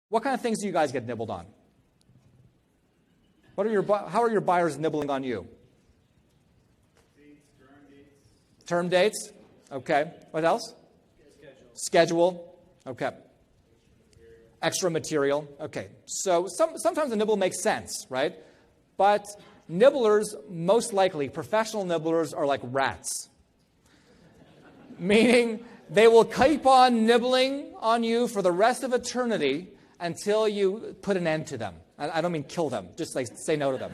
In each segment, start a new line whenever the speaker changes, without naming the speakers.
What kind of things do you guys get nibbled on? How are your buyers nibbling on you? Term dates. Okay. What else? Schedule. Okay. Extra material. Okay. So sometimes a nibble makes sense, right? But nibblers, most likely, professional nibblers are like rats. Meaning they will keep on nibbling on you for the rest of eternity until you put an end to them. I don't mean kill them, just like say no to them.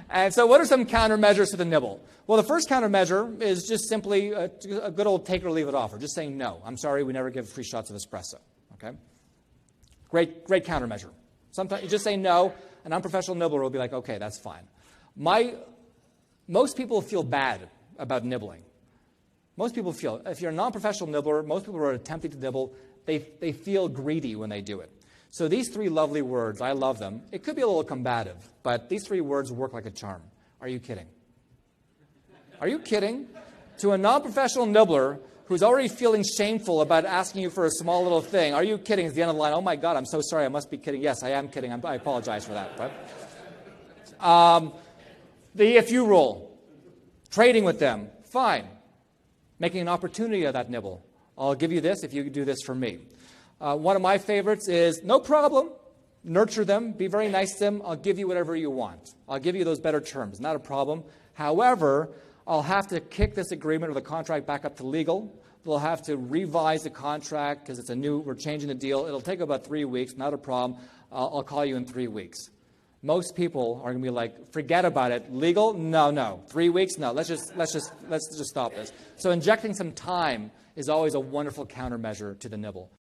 And so what are some countermeasures to the nibble? Well, the first countermeasure is just simply a good old take or leave it offer. Just saying no. I'm sorry, we never give free shots of espresso. Okay? Great countermeasure. Sometimes you just say no, an unprofessional nibbler will be like, okay, that's fine. Most people feel bad about nibbling. Most people feel, if you're a non-professional nibbler, most people who are attempting to nibble, they feel greedy when they do it. So these three lovely words, I love them. It could be a little combative, but these three words work like a charm. Are you kidding? Are you kidding? To a non-professional nibbler who's already feeling shameful about asking you for a small little thing, are you kidding? It's the end of the line. Oh my God, I'm so sorry. I must be kidding. Yes, I am kidding. I apologize for that. But, the if you rule. Trading with them. Fine. Making an opportunity of that nibble. I'll give you this if you do this for me. One of my favorites is, no problem, nurture them, be very nice to them, I'll give you whatever you want. I'll give you those better terms, not a problem. However, I'll have to kick this agreement or the contract back up to legal. We'll have to revise the contract because we're changing the deal. It'll take about 3 weeks, not a problem. I'll call you in 3 weeks. Most people are going to be like, forget about it. Legal? No. 3 weeks? No. Let's just stop this. So injecting some time is always a wonderful countermeasure to the nibble.